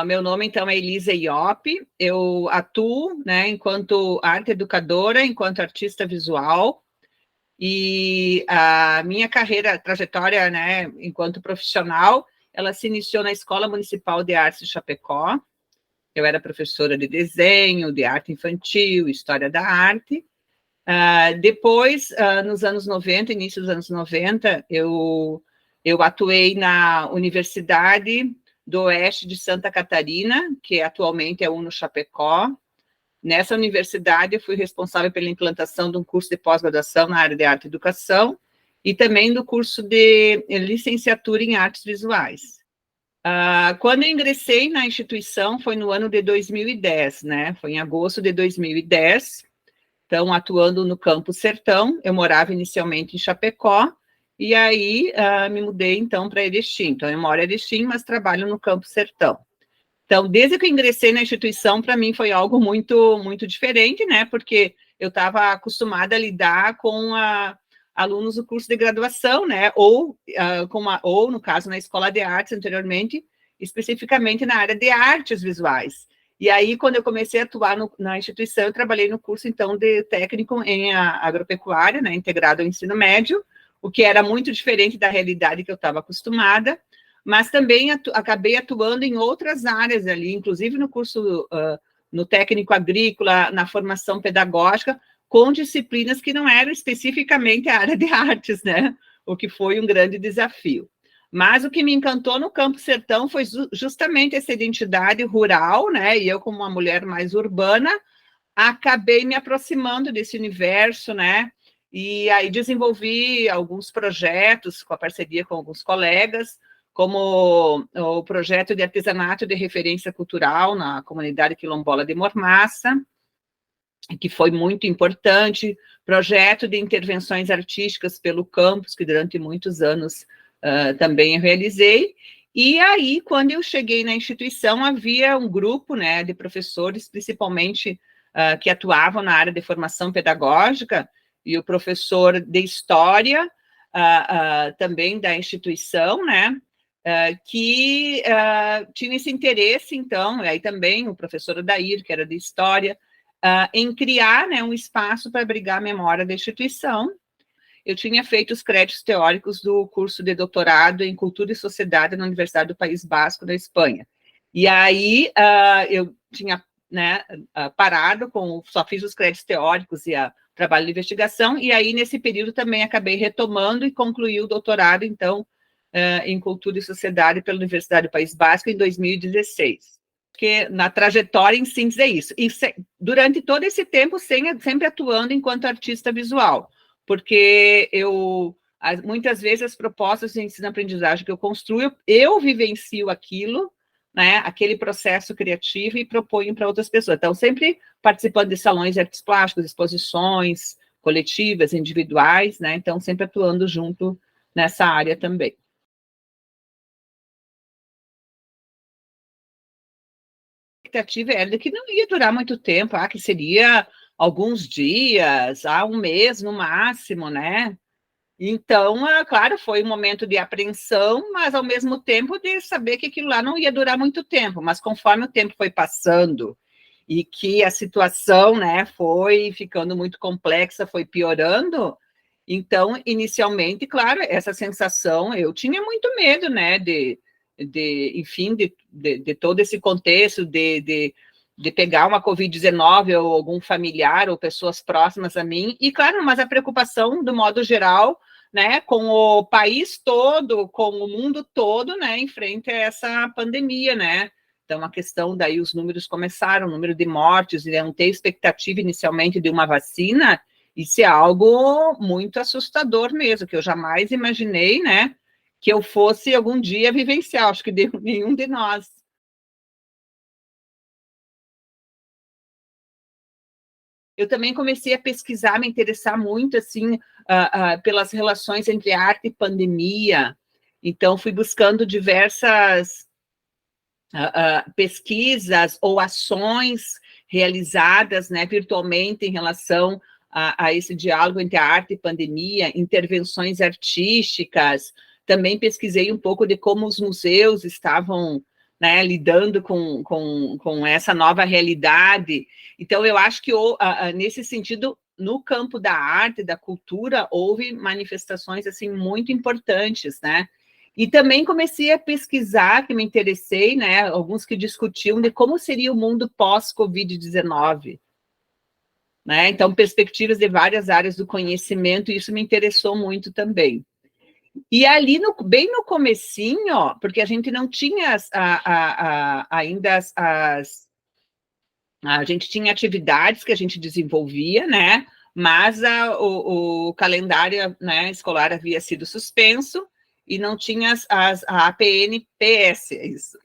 Meu nome, então, é Elisa Iopi. Eu atuo, né, enquanto arte educadora, enquanto artista visual, e a minha carreira, trajetória, né, enquanto profissional, ela se iniciou na Escola Municipal de Artes de Chapecó. Eu era professora de desenho, de arte infantil, história da arte. Depois, nos anos 90, início dos anos 90, eu atuei na Universidade do Oeste de Santa Catarina, que atualmente é UNO Chapecó. Nessa universidade, eu fui responsável pela implantação de um curso de pós-graduação na área de arte e educação e também do curso de licenciatura em artes visuais. Quando eu ingressei na instituição, foi no ano de 2010, né? Foi em agosto de 2010, então, atuando no Campo Sertão. Eu morava inicialmente em Chapecó, e aí me mudei, então, para Erechim. Então, eu moro em Erechim, mas trabalho no Campo Sertão. Então, desde que eu ingressei na instituição, para mim foi algo muito, muito diferente, né? Porque eu estava acostumada a lidar com alunos do curso de graduação, né? Ou no caso, na Escola de Artes, anteriormente, especificamente na área de artes visuais. E aí, quando eu comecei a atuar na instituição, eu trabalhei no curso, então, de técnico em agropecuária, né? Integrado ao ensino médio, o que era muito diferente da realidade que eu estava acostumada, mas também acabei atuando em outras áreas ali, inclusive no curso, no técnico agrícola, na formação pedagógica, com disciplinas que não eram especificamente a área de artes, né? O que foi um grande desafio. Mas o que me encantou no Campo Sertão foi justamente essa identidade rural, né? E eu, como uma mulher mais urbana, acabei me aproximando desse universo, né? E aí desenvolvi alguns projetos com a parceria com alguns colegas, como o projeto de artesanato de referência cultural na comunidade quilombola de Mormaça, que foi muito importante, projeto de intervenções artísticas pelo campus, que durante muitos anos também eu realizei. E aí, quando eu cheguei na instituição, havia um grupo, né, de professores, principalmente que atuavam na área de formação pedagógica, e o professor de história também da instituição, né, que tinha esse interesse, então, aí também o professor Odair, que era de História, em criar, né, um espaço para abrigar a memória da instituição. Eu tinha feito os créditos teóricos do curso de doutorado em Cultura e Sociedade na Universidade do País Basco, na Espanha. E aí eu tinha, né, parado, só fiz os créditos teóricos e o trabalho de investigação, e aí nesse período também acabei retomando e concluí o doutorado, então, em Cultura e Sociedade pela Universidade do País Basco em 2016. Porque na trajetória, em síntese, é isso. E durante todo esse tempo, sempre atuando enquanto artista visual, porque muitas vezes as propostas de ensino-aprendizagem que eu construo, eu vivencio aquilo, né, aquele processo criativo, e proponho para outras pessoas. Então, sempre participando de salões de artes plásticas, exposições coletivas, individuais, né, então sempre atuando junto nessa área também. A expectativa era de que não ia durar muito tempo, que seria alguns dias, um mês no máximo, né? Então, claro, foi um momento de apreensão, mas ao mesmo tempo de saber que aquilo lá não ia durar muito tempo. Mas conforme o tempo foi passando e que a situação, né, foi ficando muito complexa, foi piorando, então, inicialmente, claro, essa sensação, eu tinha muito medo, né, enfim, de todo esse contexto, de pegar uma Covid-19 ou algum familiar ou pessoas próximas a mim, e claro, mas a preocupação, do modo geral, né, com o país todo, com o mundo todo, né, em frente a essa pandemia, né. Então, a questão daí, os números começaram, o número de mortes, e não ter expectativa inicialmente de uma vacina, isso é algo muito assustador mesmo, que eu jamais imaginei, né, que eu fosse algum dia vivenciar, acho que nenhum de nós. Eu também comecei a pesquisar, me interessar muito, assim, pelas relações entre arte e pandemia. Então, fui buscando diversas pesquisas ou ações realizadas, né, virtualmente em relação a esse diálogo entre a arte e pandemia, intervenções artísticas. Também pesquisei um pouco de como os museus estavam né, lidando com essa nova realidade. Então, eu acho que, nesse sentido, no campo da arte, da cultura, houve manifestações, assim, muito importantes, né? E também comecei a pesquisar, que me interessei, né, alguns que discutiam de como seria o mundo pós-Covid-19, né? Então, perspectivas de várias áreas do conhecimento, e isso me interessou muito também. E ali, bem no comecinho, ó, porque a gente não tinha ainda a gente tinha atividades que a gente desenvolvia, né? Mas o calendário, né, escolar havia sido suspenso e não tinha a APNPS, é isso.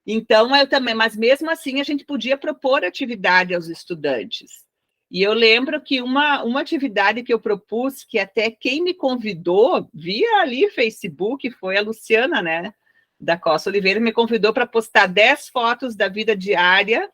Então, eu também, mas mesmo assim a gente podia propor atividade aos estudantes. E eu lembro que uma atividade que eu propus, que até quem me convidou, via ali Facebook, foi a Luciana, né, da Costa Oliveira, me convidou para postar 10 fotos da vida diária,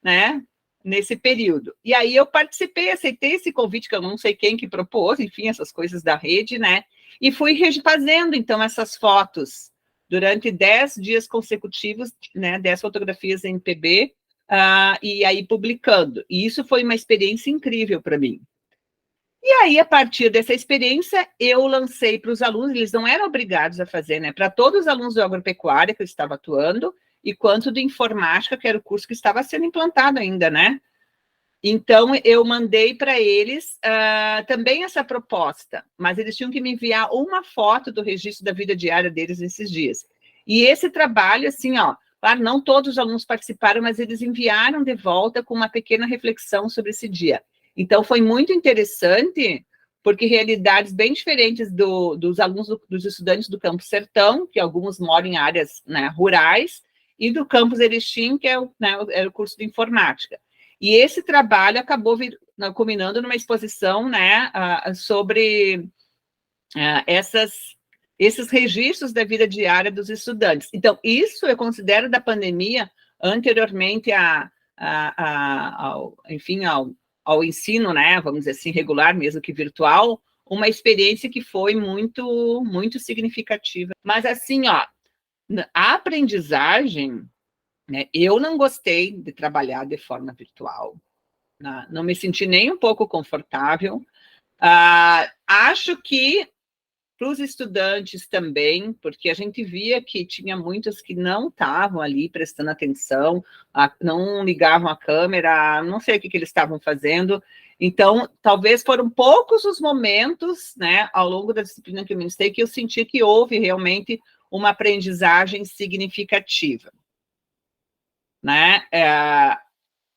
né, nesse período. E aí eu participei, aceitei esse convite, que eu não sei quem que propôs, enfim, essas coisas da rede, né, e fui fazendo, então, essas fotos durante 10 dias consecutivos, né, 10 fotografias em PB, e aí publicando. E isso foi uma experiência incrível para mim. E aí, a partir dessa experiência, eu lancei para os alunos, eles não eram obrigados a fazer, né, para todos os alunos do agropecuária que eu estava atuando, e quanto de informática, que era o curso que estava sendo implantado ainda, né? Então, eu mandei para eles também essa proposta, mas eles tinham que me enviar uma foto do registro da vida diária deles nesses dias. E esse trabalho, assim, ó, claro, não todos os alunos participaram, mas eles enviaram de volta com uma pequena reflexão sobre esse dia. Então, foi muito interessante, porque realidades bem diferentes dos alunos, dos estudantes do Campus Sertão, que alguns moram em áreas, né, rurais, e do Campus Erechim, que é o curso de informática. E esse trabalho acabou culminando numa exposição, né, sobre esses registros da vida diária dos estudantes. Então, isso eu considero da pandemia, anteriormente enfim, ao ensino, né, vamos dizer assim, regular, mesmo que virtual, uma experiência que foi muito, muito significativa. Mas, assim, ó, a aprendizagem, né, eu não gostei de trabalhar de forma virtual. Não me senti nem um pouco confortável. Acho que para os estudantes também, porque a gente via que tinha muitos que não estavam ali prestando atenção, não ligavam a câmera, não sei o que eles estavam fazendo. Então, talvez foram poucos os momentos, né, ao longo da disciplina que eu ministrei, que eu senti que houve realmente uma aprendizagem significativa, né?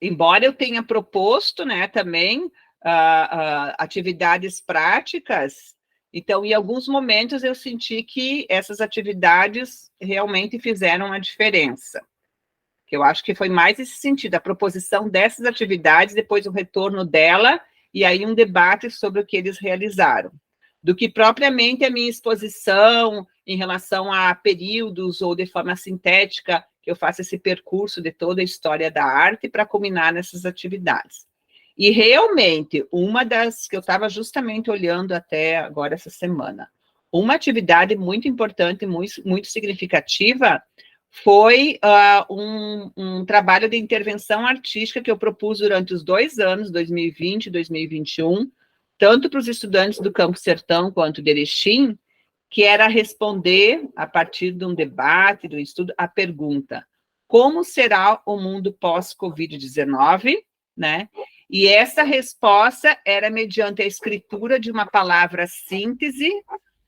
Embora eu tenha proposto, né, também atividades práticas, então, em alguns momentos eu senti que essas atividades realmente fizeram a diferença. Que eu acho que foi mais esse sentido, a proposição dessas atividades, depois o retorno dela, e aí um debate sobre o que eles realizaram, do que propriamente a minha exposição em relação a períodos ou de forma sintética, que eu faço esse percurso de toda a história da arte para culminar nessas atividades. E realmente, uma das que eu estava justamente olhando até agora essa semana, uma atividade muito importante, muito, muito significativa, foi um trabalho de intervenção artística que eu propus durante os 2 anos, 2020 e 2021, tanto para os estudantes do Campus Sertão quanto de Erechim, que era responder, a partir de um debate, de um estudo, a pergunta: como será o mundo pós-Covid-19, né? E essa resposta era mediante a escritura de uma palavra síntese,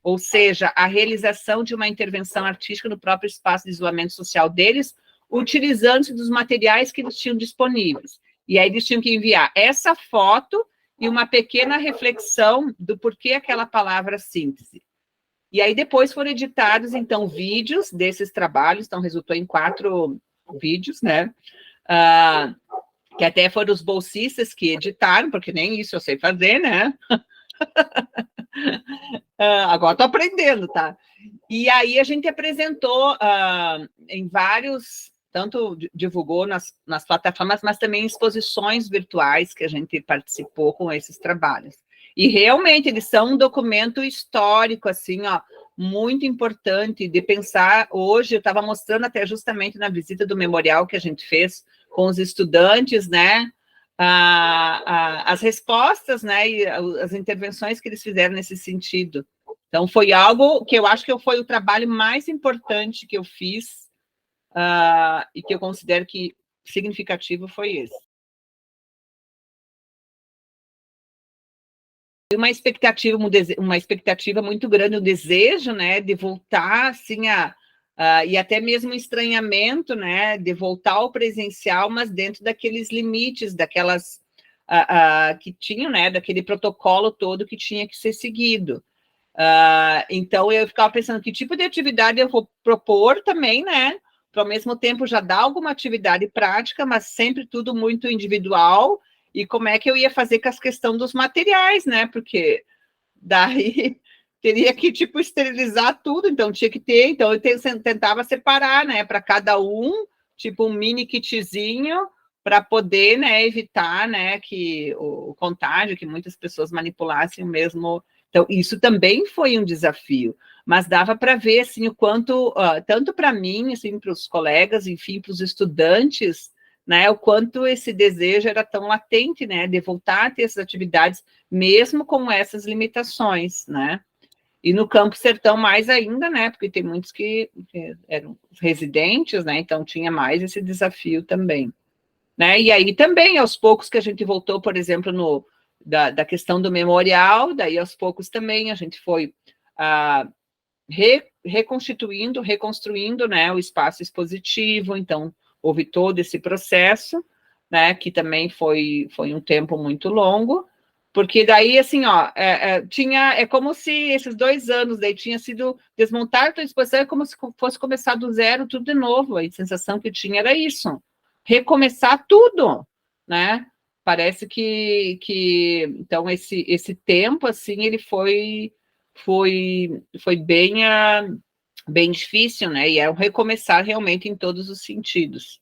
ou seja, a realização de uma intervenção artística no próprio espaço de isolamento social deles, utilizando-se dos materiais que eles tinham disponíveis. E aí eles tinham que enviar essa foto e uma pequena reflexão do porquê aquela palavra síntese. E aí depois foram editados, então, vídeos desses trabalhos, então resultou em 4 vídeos, né? Que até foram os bolsistas que editaram, porque nem isso eu sei fazer, né? Agora estou aprendendo, tá? E aí a gente apresentou em vários, tanto divulgou nas plataformas, mas também em exposições virtuais que a gente participou com esses trabalhos. E realmente eles são um documento histórico, assim, ó, muito importante de pensar hoje. Eu estava mostrando até justamente na visita do memorial que a gente fez com os estudantes, né, as respostas, né, e as intervenções que eles fizeram nesse sentido. Então, foi algo que eu acho que foi o trabalho mais importante que eu fiz, e que eu considero que significativo foi esse. Uma expectativa muito grande, o desejo, né, de voltar, assim, e até mesmo um estranhamento, né, de voltar ao presencial, mas dentro daqueles limites, daquelas que tinham, né, daquele protocolo todo que tinha que ser seguido. Então, eu ficava pensando que tipo de atividade eu vou propor também, né, para ao mesmo tempo já dar alguma atividade prática, mas sempre tudo muito individual, e como é que eu ia fazer com as questões dos materiais, né, porque daí teria que, tipo, esterilizar tudo, então tinha que ter, então eu tentava separar, né, para cada um, tipo, um mini kitzinho, para poder, né, evitar, né, que o contágio, que muitas pessoas manipulassem o mesmo. Então, isso também foi um desafio, mas dava para ver, assim, o quanto, tanto para mim, assim, para os colegas, enfim, para os estudantes, né, o quanto esse desejo era tão latente, né, de voltar a ter essas atividades, mesmo com essas limitações, né. E no Campo Sertão mais ainda, né, porque tem muitos que eram residentes, né, então tinha mais esse desafio também, né. E aí também, aos poucos que a gente voltou, por exemplo, da questão do memorial, daí aos poucos também a gente foi reconstruindo, né, o espaço expositivo, então houve todo esse processo, né, que também foi um tempo muito longo, porque daí, assim, é como se esses 2 anos daí tinha sido desmontar a exposição, é como se fosse começar do zero, tudo de novo, a sensação que tinha era isso, recomeçar tudo, né, parece que então, esse tempo, assim, ele foi bem difícil, né, e é um recomeçar realmente em todos os sentidos.